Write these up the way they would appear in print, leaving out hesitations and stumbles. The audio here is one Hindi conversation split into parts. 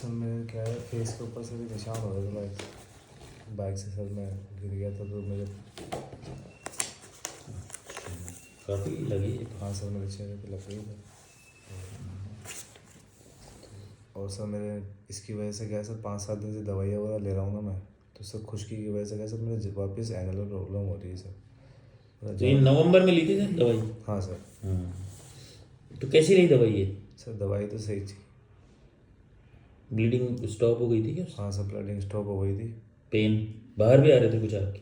सर मेरे क्या है फेस के ऊपर से भी निशान हो रहे थे बाइक से सर मैं गिर गया था तो मेरे काफ़ी लगी है। हाँ सर मेरे चेहरे पे लग गई थी। और सर मेरे इसकी वजह से क्या है सर 5-7 दिन से दवाइयाँ वगैरह ले रहा हूँ ना मैं, तो सर खुश्की की वजह से क्या है सर मेरे वापस एनुलर प्रॉब्लम हो रही है सर तो ये नवंबर में ली थी सर दवाई? हाँ सर। हाँ, तो कैसी रही दवाई ये? सर दवाई तो सही थी। ब्लीडिंग स्टॉप हो गई थी क्या? हाँ सर ब्लडिंग स्टॉप हो गई थी। पेन बाहर भी आ रहे थे कुछ आपके?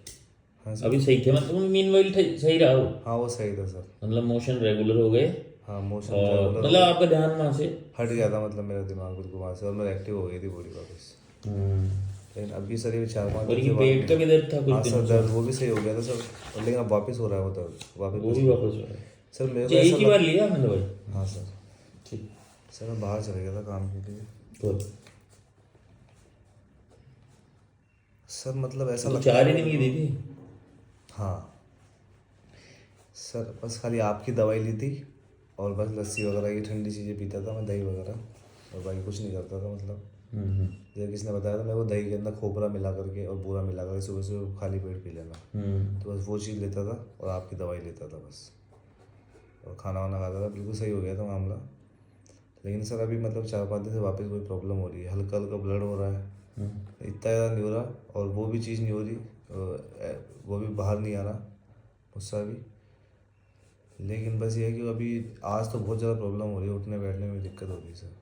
हाँ सर। अभी सही थे मतलब मीनवाइल सही रहा हो? हाँ वो सही था सर। मतलब मोशन रेगुलर हो गए? हाँ मोशन और रेगुलर हो मतलब गया, आपका ध्यान वहाँ से हट गया था मतलब मेरा दिमाग बिल्कुल वहाँ से, और मैं एक्टिव हो गई थी बॉडी वापस। लेकिन अभी सर ये 4-5 और दिन ये से पेट का भी दर्द था कुछ हाँ दिनों सर से? दर्द वो भी सही हो गया था सर, और लेकिन अब वापस हो रहा है वो दर्द वो भी वापस हो रहा है? सर मेरे को अच्छा, ऐसा एक ही बार लिया आपने दवाई? हाँ सर। ठीक। सर मैं बाहर चला गया था काम के लिए। गुड। सर मतलब ऐसा तो लगता 4 है ही दिन की दी थी? हाँ सर, बस खाली आपकी दवाई ली थी और बस लस्सी वगैरह ये ठंडी चीज़ें पीता था मैं, दही वगैरह, और बाकी कुछ नहीं करता था मतलब। जैसे किसी ने बताया था मेरे को दही के अंदर खोपरा मिला करके और बूरा मिला करके सुबह सुबह खाली पेट पी लेना, तो बस वो चीज़ लेता था और आपकी दवाई लेता था बस, और खाना वाना खाता था, बिल्कुल सही हो गया था मामला। लेकिन सर अभी मतलब 4-5 दिन से वापस वही प्रॉब्लम हो रही है, हल्का हल्का ब्लड हो रहा है, इतना ज़्यादा नहीं हो रहा, और वो भी चीज़ नहीं हो रही, वो भी बाहर नहीं आ रहा गुस्सा भी। लेकिन बस ये है कि अभी आज तो बहुत ज़्यादा प्रॉब्लम हो रही है, उठने बैठने में दिक्कत हो रही है सर।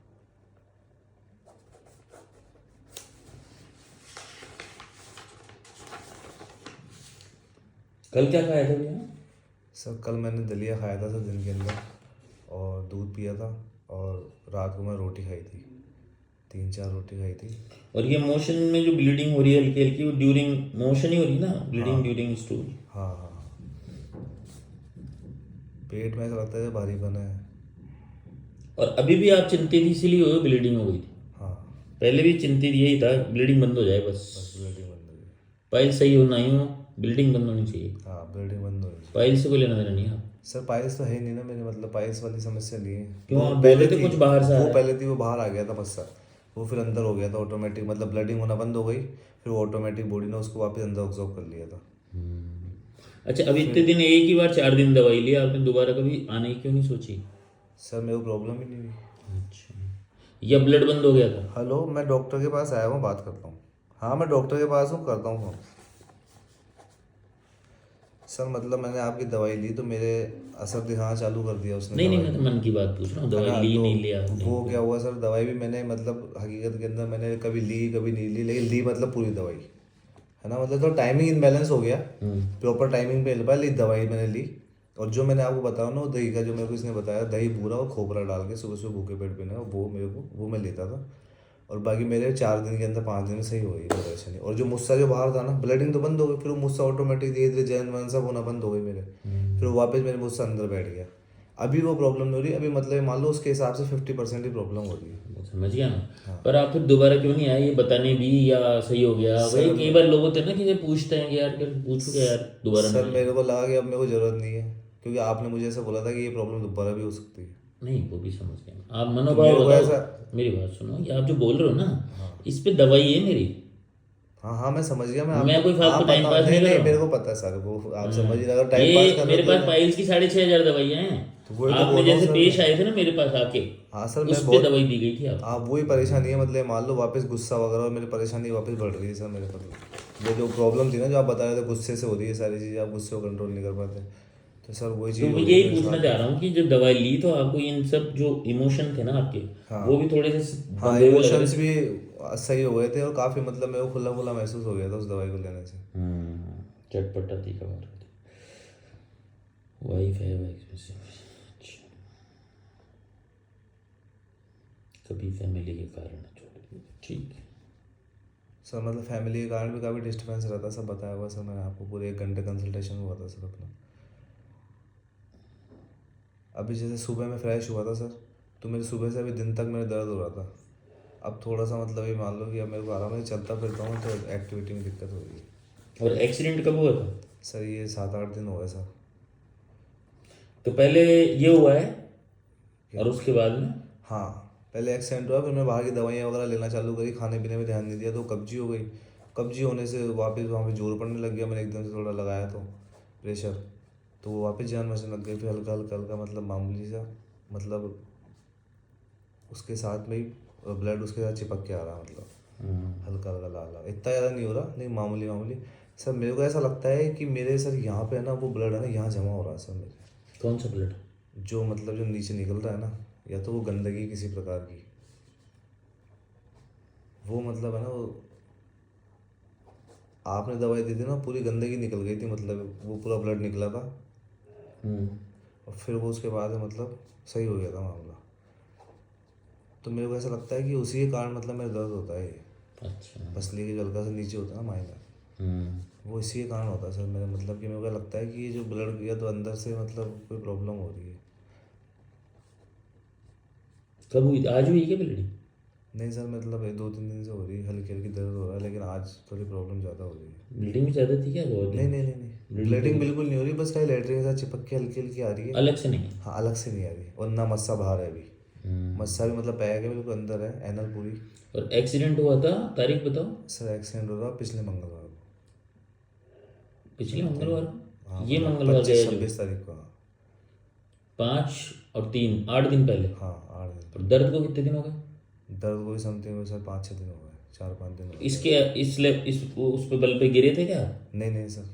कल क्या खाया था भैया? सर कल मैंने दलिया खाया था सर दिन के अंदर, और दूध पिया था, और रात को मैं रोटी खाई थी, 3-4 रोटी खाई थी। और ये मोशन में जो ब्लीडिंग हो रही है हल्की हल्की, वो ड्यूरिंग मोशन ही हो रही है ना? Bleeding during stool? हाँ हाँ, पेट में ऐसा लगता है भारीपन है। और अभी भी आप चिंतित इसीलिए हो ब्लीडिंग हो गई थी? हाँ पहले भी चिंतित यही था ब्लीडिंग बंद हो जाए बस? बस ब्लीडिंग बंद हो गई। पाइल सही हो नहीं हो, ब्लीडिंग बंद होनी चाहिए। हाँ ब्लीडिंग बंद हो गई। पाइल से कोई लेना देना नहीं है आप? सर पाइल्स तो है ही नहीं ना मेरे, मतलब पाइल्स वाली समस्या नहीं है। क्यों, वो आप बोल पहले रहे थे थी, कुछ बाहर से आ वो रहा है? पहले थी, वो बाहर आ गया था बस सर, वो फिर अंदर हो गया था ऑटोमेटिक, मतलब ब्लडिंग होना बंद हो गई, फिर वो ऑटोमेटिक बॉडी ने उसको वापस अंदर ऑब्जॉर्व कर लिया था। अच्छा, अब इतने दिन एक ही बार 4 दिन दवाई ली आपने, दोबारा कभी आने की क्यों नहीं सोची? सर मेरे को प्रॉब्लम ही नहीं हुई। अच्छा, या ब्लड बंद हो गया था? हेलो, मैं डॉक्टर के पास आया हूँ, बात करता हूँ। हाँ मैं डॉक्टर के पास हूँ, करता हूँ फ़ोन। सर मतलब मैंने आपकी दवाई ली तो मेरे असर दिखाना चालू कर दिया उसने नहीं नहीं, दवाई मैं तो ने, मन की बात पूछ रहा हूँ, है दवाई ना। ली तो नहीं लिया नहीं? वो क्या हुआ सर, दवाई भी मैंने मतलब हकीकत के अंदर मैंने कभी ली कभी नहीं ली, लेकिन ली मतलब पूरी दवाई, है ना, मतलब तो टाइमिंग इनबैलेंस हो गया, प्रॉपर टाइमिंग पे ले पाया, ली दवाई मैंने ली। और जो मैंने आपको बताया ना वो दही का, जो मेरे को इसने बताया, दही बूरा और खोपरा डाल के सुबह सुबह भूखे पेट पीना, वो मेरे को वो मैं लेता था, और बाकी मेरे 4 दिन के अंदर 5 दिन में सही हो गई वो परेशानी। और जो मुस्सा जो बाहर था ना, ब्लडिंग तो बंद हो गई, फिर वो मुस्सा ऑटोमेटिक धीरे धीरे जैन वैन सब होना बंद हो गई मेरे, फिर वो वापस मेरे मुस्सा अंदर बैठ गया। अभी वो प्रॉब्लम नहीं हो रही, अभी मतलब मान लो उसके हिसाब से 50% ही प्रॉब्लम हो रही है। समझ गया ना? पर आप फिर दोबारा क्यों नहीं आए ये बताने भी, या सही हो गया वही? सर कई बार लोग होते हैं ना कि ये पूछते हैं कि यार क्या पूछू क्या यार, दोबारा सर नहीं आए? मेरे को लगा कि अब मेरे को ज़रूरत नहीं है, क्योंकि आपने मुझे ऐसा बोला था कि ये प्रॉब्लम दोबारा भी हो सकती है। नहीं, वो भी समझ गया। आप तो मनोभाव मेरे को बताओ, ऐसा मेरी बात सुनो, ये आप जो बोल रहे हो ना, इस पे दवाई है मेरी। हाँ हाँ मैं समझ गया, मैं मैं कोई आपको फालतू आप टाइम बताओ, पास नहीं नहीं कर नहीं रहा मेरे हूँ। को पता है सर, वो आप समझ ही अगर टाइम पास ये कर रहे मेरे हो पास तो पाइल्स की 6,500 दवाइयाँ हैं। वही तो आपने बोल रहा हूँ जैसे सर पेश मैं। आए थे ना मेरे पास आके, हाँ सर उस मैं पे बहुत, दवाई दी गई थी आपको। आप वही परेशानी है, मतलब मान लो वापस गुस्सा वगैरह और मेरी परेशानी वापस बढ़ रही है सर मेरे को, ये जो प्रॉब्लम थी ना जो आप बता रहे थे गुस्से से हो रही है सारी चीज़ें, आप गुस्से को कंट्रोल नहीं कर पाते, तो सर वही तो चीज़ मैं हो रही है यही मेरे पूछना साथ चाह भी। रहा हूँ कि जब दवाई ली तो आपको इन सब जो इमोशन थे ना आपके, वो हाँ भी थोड़े से हाँ, बंधे हुए लग रहे इमोशंस थे? भी सही हो गए थे, और काफ़ी मतलब मेरे को खुला खुला महसूस हो गया था उस दवाई को लेने से। चटपटा तीखा बात होती। वाइफ है वाइफ में से? अच्छा, कभी फैमिली के कारण छोड़ दिया, ठीक है। सर मतलब फैमिली के कारण भी काफ़ी डिस्टर्बेंस रहता, सब बताया हुआ सर मैंने आपको, पूरे 1 घंटे कंसल्टेशन हुआ था सर अपना। अभी जैसे सुबह में फ्रेश हुआ था सर, तो मेरे सुबह से अभी दिन तक मेरे दर्द हो रहा था, अब थोड़ा सा मतलब ये मान लो कि अब मेरे को आराम है, चलता फिरता हूँ तो एक्टिविटी में दिक्कत हो रही है। और एक्सीडेंट कब हुआ था? सर ये 7-8 दिन हो गए सर। तो पहले ये हुआ है क्या? और उसके बाद में? हाँ पहले एक्सीडेंट हुआ, फिर मैं बाहर की दवाइयाँ वगैरह लेना चालू करी, खाने पीने में ध्यान नहीं दिया तो कब्जी हो गई। कब्जी होने से वापस वहाँ पे जोर पड़ने लग गया, मैंने एकदम से थोड़ा लगाया तो प्रेशर, तो वो वापस जान बचने लग गई। फिर हल्का हल्का हल्का मतलब मामूली सा, मतलब उसके साथ में ही ब्लड उसके साथ चिपक के आ रहा, मतलब हल्का हल्का लाल लाल, इतना ज़्यादा नहीं हो रहा लेकिन मामूली मामूली। सर मेरे को ऐसा लगता है कि मेरे सर यहाँ पे है ना वो ब्लड है ना यहाँ जमा हो रहा है सर मेरे, कौन सा ब्लड? जो मतलब जो नीचे निकल रहा है ना, या तो वो गंदगी किसी प्रकार की, वो मतलब है ना वो आपने दवाई दी थी ना, पूरी गंदगी निकल गई थी, मतलब वो पूरा ब्लड निकला था। और फिर वो उसके बाद मतलब सही हो गया था मामला। तो मेरे को ऐसा लगता है कि उसी के कारण मतलब मेरा दर्द होता है ये, अच्छा। पसली के जो हल्का सा नीचे होता है ना माइनर, हम्म। वो इसी के कारण होता है सर मेरा, मतलब कि मेरे को लगता है कि ये जो ब्लड या तो अंदर से मतलब कोई प्रॉब्लम हो रही है। कब हुई? आज हुई क्या ब्लीडिंग? नहीं सर मतलब ये 2-3 दिन से हो रही है, हल्की हल्की दर्द हो रहा है, लेकिन आज थोड़ी प्रॉब्लम ज़्यादा हो रही है। ब्लीडिंग भी ज़्यादा थी क्या बहुत नहीं दिन? नहीं नहीं नहीं, ब्लीडिंग ब्लीडिंग तो बिल्कुल नहीं हो रही, बस खाली लैटरिन के साथ चिपक के हल्की हल्की आ रही है। अलग से नहीं? हाँ अलग से नहीं आ रही, और ना मस्सा बाहर है अभी, मस्सा भी मतलब पैर के बिल्कुल अंदर है, एनल पूरी। और एक्सीडेंट हुआ था, तारीख बताओ। सर एक्सीडेंट हो रहा पिछले मंगलवार को, पिछले समथिंग। मंगलवार हाँ को? ये मतलब मंगलवार पच्चीस गया जो छब्बीस तारीख को, हाँ। 5 और 3, 8 दिन पहले। हाँ 8 दिन और दर्द को कितने दिन हो गए? पहले। दर्द को भी समथिंग हुए सर 5-6 दिन हो गए, 4-5 दिन हो गए इसके दर्द। इस उस पे बल पे गिरे थे क्या? नहीं नहीं सर,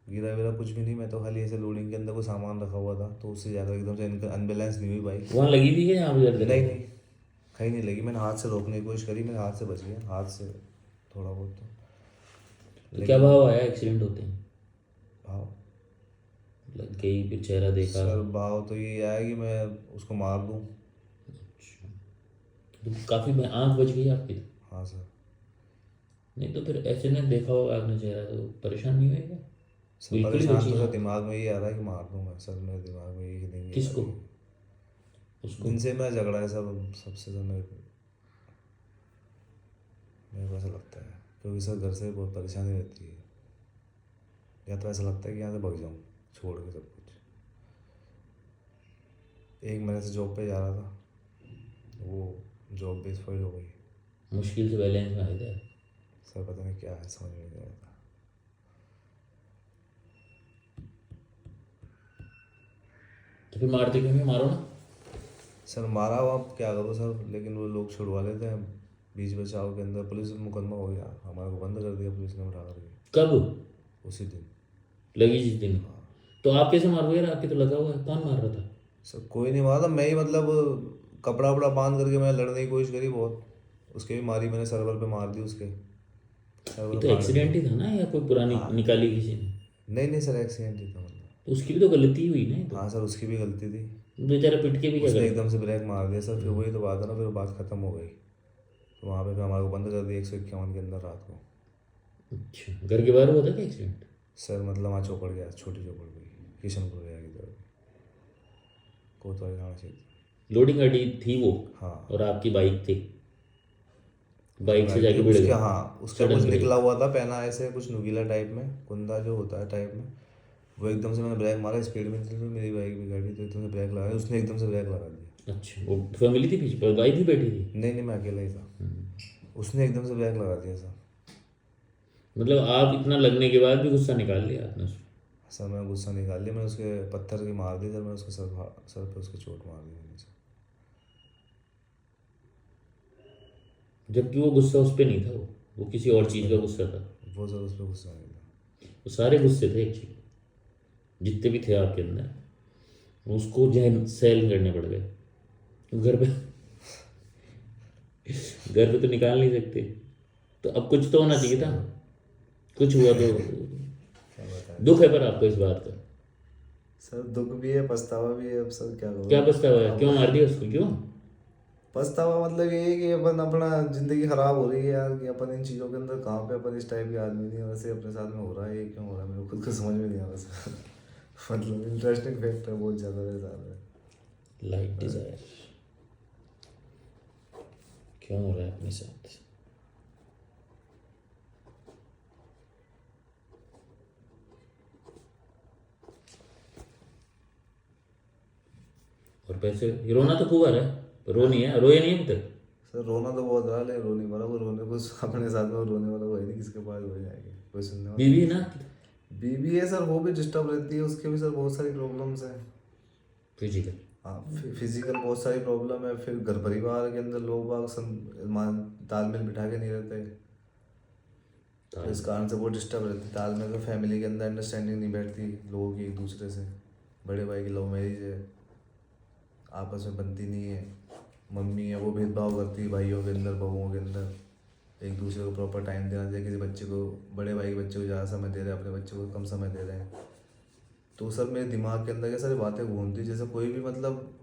गिरा विरा कुछ भी नहीं, मैं तो खाली ऐसे लोडिंग के अंदर कोई सामान रखा हुआ था तो उससे जाकर एकदम से अनबैलेंस नहीं हुई बाइक। वहाँ लगी थी क्या, यहाँ पे दर्द नहीं रही? नहीं, कहीं नहीं लगी, मैंने हाथ से रोकने की कोशिश करी, मेरे हाथ से बच गया, हाथ से थोड़ा बहुत तो, तो क्या लेकिन भाव आया एक्सीडेंट होते हैं? भाव, लग गई, फिर चेहरा देखा? सर भाव तो ये आया कि मैं उसको मार दूं। तो काफ़ी आँख बच गई आपकी तो। हाँ सर। नहीं तो फिर ऐसे ने देखा होगा आपने चेहरा, तो परेशान नहीं हुए क्या? सर बिल्कुल ही परेशान बची तो सर आँख। दिमाग में ये आ रहा है कि मार दूं मैं, सर मेरे दिमाग में ये नहीं आ किसको? रही है। उसको? जिनसे मेरा झगड़ा है सब, सबसे सर मेरे को ऐसा लगता है, क्योंकि सर घर से बहुत परेशानी रहती है, या तो ऐसा लगता है कि यहाँ से भाग जाऊँ छोड़ के सब कुछ। 1 महीने से जॉब पे जा रहा था, वो जॉब भी फेल हो गई। मुश्किल से बैलेंस में आए थे आप। सर पता नहीं क्या है, समझ में नहीं आता। तो फिर मारते क्यों नहीं? मारो ना। सर मारा हुआ, अब क्या करूँ सर, लेकिन वो लोग छुड़वा लेते हैं बीच बचाव के अंदर, पुलिस में मुकदमा हो गया, हमारे को बंद कर दिया पुलिस ने उठा करके कब उसी दिन। लगी? जिस दिन? तो आप कैसे मारोगे यार, आपके तो लगा हुआ है। कौन मार रहा था? सर कोई नहीं मारा था, मैं ही मतलब कपड़ा वपड़ा बांध करके मैं लड़ने की कोशिश करी बहुत, उसके भी मारी मैंने, सर्वर पे मार दी उसके, ये सर्वर तो फाड़ दिए। एक्सीडेंट ही था ना, या कोई पुरानी हाँ निकाली किसी ने? नहीं नहीं सर, एक्सीडेंट ही था मतलब। तो उसकी भी तो गलती हुई ना, ये तो। हाँ सर उसकी भी गलती थी, बेचारा पिट के भी क्या उसने करेगा? एकदम से ब्रेक मार दिया सर, फिर वही तो बात है ना, फिर बात ख़त्म हो गई, तो वहाँ पे फिर हमारे को बंद कर दिया 151 के अंदर रात को। अच्छा, घर के बाहर हुआ था क्या एक्सीडेंट? सर मतलब वहाँ चौपड़ गया, छोटी चौपड़ गई, किशनपुर गया की तरफ, कोतवाली थाना क्षेत्र। लोडिंग गाड़ी थी वो, हाँ और आपकी बाइक थी, उसकी बाइक से बाइक थी जाके भिड़ उसके, गए? हाँ उसका कुछ सडन निकला ब्रेक? हुआ था पहना ऐसे कुछ नुकीला टाइप में, कुंदा जो होता है टाइप में, वो एकदम से मैंने ब्रेक मारा, स्पीड में थी तो मेरी बाइक भी गाड़ी, तो एकदम से ब्रेक लगा, उसने एकदम से ब्रेक लगा दिया। अच्छा, वो फैमिली थी पीछे पर, वाइफ भी बैठी थी? नहीं नहीं मैं अकेला ही था, उसने एकदम से ब्रेक लगा दिया सर। मतलब आप इतना लगने के बाद भी गुस्सा निकाल लिया आपने उसमें? सर मैंने गुस्सा निकाल लिया, मैंने उसके पत्थर की मार दी सर, मैंने उसके सर पे उसके चोट मार दी मैंने सर। जबकि वो गुस्सा उस पर नहीं था, वो किसी और उस चीज़ पर का नहीं, गुस्सा था। वो सर उस पर गुस्सा नहीं था। वो सारे गुस्से थे एक्चुअली, जितने भी थे आपके अंदर, उसको जहन सहन करने पड़ गए। घर पे घर पे तो निकाल नहीं सकते, तो अब कुछ तो होना चाहिए था। सर कुछ हुआ तो क्या बताएं दुख है सर। पर आपको इस बात का? सर दुख भी है, पछतावा भी है, अब सर क्या क्या करूँ। पछतावा है? क्यों अब मार दिया उसको, क्यों? पछतावा मतलब ये है कि अपन अपना ज़िंदगी ख़राब हो रही है यार, कि अपन इन चीज़ों के अंदर कहाँ पे अपन इस टाइप के आदमी नहीं है, वैसे अपने साथ में हो रहा है, ये क्यों हो रहा है मेरे को खुद को समझ में नहीं आ रहा सर। मतलब इंटरेस्टिंग फैक्ट है बहुत ज़्यादा मेरे साथ में। लाइट डिजायर क्यों हो रहा है अपने साथ? और पैसे, रोना तो खूब आ रहा है, रो नहीं है, रोए नहीं है अभी तक? सर रोना तो बहुत रहा, लेकिन रो नहीं पा रहा। वो रोने को अपने साथ में वो रोने वाला कोई नहीं, किसके पास हो जाएगी, कोई सुनने वाला बीवी है ना? नहीं। बीबी है सर, वो भी डिस्टर्ब रहती है, उसके भी सर बहुत सारी प्रॉब्लम्स हैं। फिजिकल? हाँ, फिजिकल बहुत सारी प्रॉब्लम है। फिर घर परिवार के अंदर लोग बाग तालमेल बिठा के नहीं रहते, तो इस कारण से वो डिस्टर्ब रहती है। तालमेल में फैमिली के अंदर अंडरस्टैंडिंग नहीं बैठती लोगों की एक दूसरे से। बड़े भाई की लव मैरिज है, आपस में बनती नहीं है। मम्मी है वो भेदभाव करती है भाइयों के अंदर, बहुओं के अंदर। एक दूसरे को प्रॉपर टाइम देना चाहिए। किसी बच्चे को, बड़े भाई के बच्चे को ज़्यादा समय दे रहे हैं, अपने बच्चे को कम समय दे रहे हैं। तो सर मेरे दिमाग के अंदर ये सारी बातें घूमती, जैसे कोई भी मतलब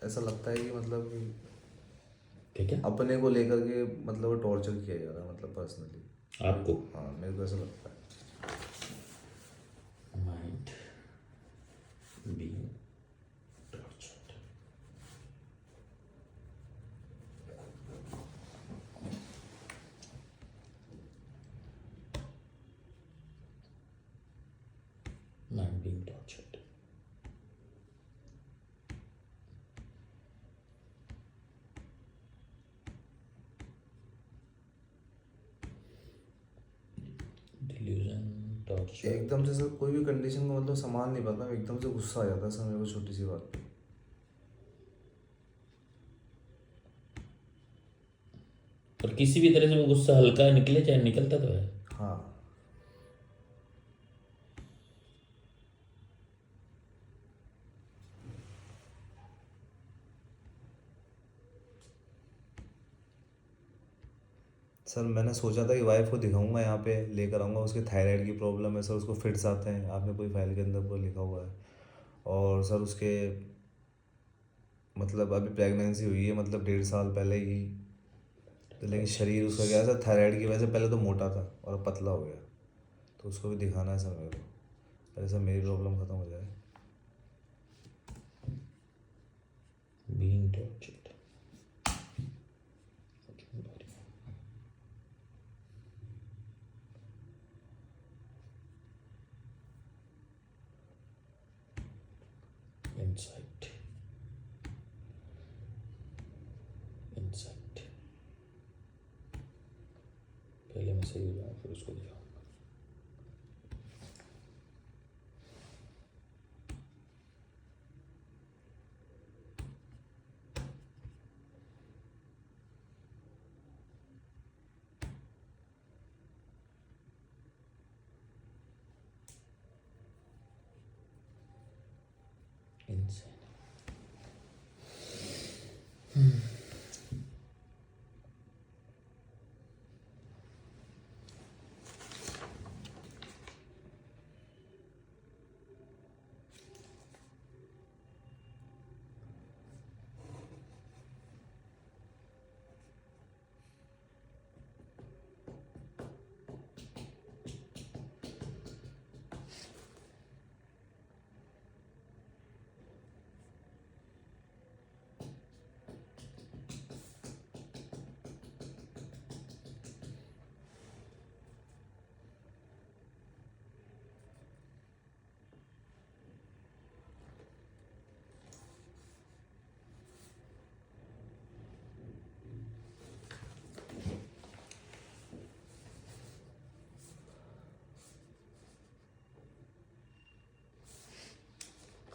ऐसा लगता है कि मतलब कि क्या क्या? अपने को लेकर के मतलब टॉर्चर किया जा रहा है, मतलब पर्सनली। आपको? हाँ, मेरे को ऐसा लगता है। Mind being tortured. Mind being tortured. Delusion, torture. एकदम से सर कोई भी कंडीशन को मतलब संभाल नहीं पाता, एकदम से गुस्सा आ जाता है सर मेरे को छोटी सी बात पे। और किसी भी तरह से वो गुस्सा हल्का निकले चाहे निकलता तो है। हाँ सर, मैंने सोचा था कि वाइफ को दिखाऊंगा, यहाँ पे लेकर आऊँगा। उसके थायराइड की प्रॉब्लम है सर, उसको फिट्स आते हैं, आपने पूरी फाइल के अंदर पूरा लिखा हुआ है। और सर उसके मतलब अभी प्रेगनेंसी हुई है, मतलब 1.5 साल पहले ही। तो लेकिन शरीर उसका क्या है सर, थायराइड की वजह से पहले तो मोटा था और अब पतला हो गया। तो उसको भी दिखाना है सर मेरे को, पहले सर मेरी प्रॉब्लम ख़त्म हो जाए। Being tortured. Insight, insight. पहले मैं सही हो जाऊँ फिर उसको दिखाऊंगा। इंसान।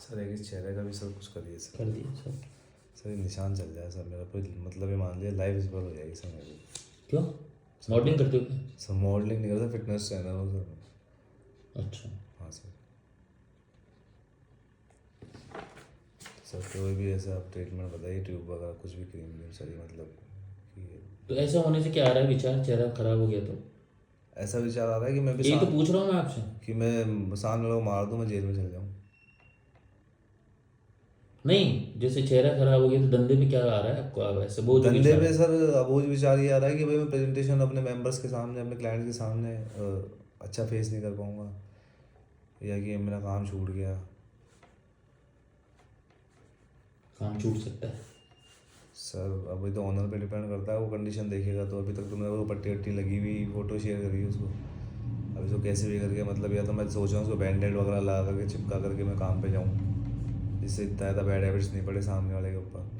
सर एक इस चेहरे का भी सर कुछ करिए सर। कर दिया सब। सर ये निशान चल जाए सर मेरा, कोई मतलब ये मान लिया लाइफ इस पर हो जाएगी सर मेरी। क्यों? मॉडलिंग करते हो क्या? सर मॉडलिंग नहीं करता, फिटनेस ट्रेनर हूँ सर। अच्छा। हाँ सर। सर कोई भी ऐसा आप ट्रीटमेंट बताइए, ट्यूब वगैरह कुछ भी, क्रीम व्रीम सर, मतलब कि तो ऐसा होने से क्या आ रहा है विचार, चेहरा खराब हो गया तो? ऐसा विचार आ रहा है कि मैं भी यही तो पूछ रहा हूँ मैं आपसे। कि मैं सामने लोग मार दूँ, मैं जेल में चल जाऊँ। नहीं, जैसे चेहरा खराब हो गया तो धंधे में क्या आ रहा है आपको? अब ऐसे बोझ धंधे विचार? पे सर अब वो विचार ये आ रहा है कि भाई मैं प्रेजेंटेशन अपने मेंबर्स के सामने, अपने क्लाइंट के सामने अच्छा फेस नहीं कर पाऊँगा, या कि मेरा काम छूट गया। काम छूट सकता है? सर अभी तो ऑनर पे डिपेंड करता है, वो कंडीशन देखेगा। तो अभी तक तो मेरे को पट्टी वट्टी लगी हुई फ़ोटो शेयर करी है उसको। अभी तो कैसे भी करके मतलब, या तो मैं सोच रहा हूँ उसको बैंडेड वगैरह लगा करके चिपका करके मैं काम पे जाऊँ, जिससे इतना ज़्यादा बैड हैबिट्स नहीं पड़े सामने वाले के ऊपर।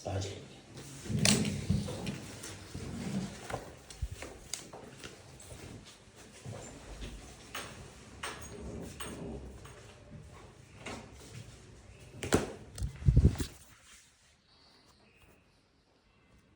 आज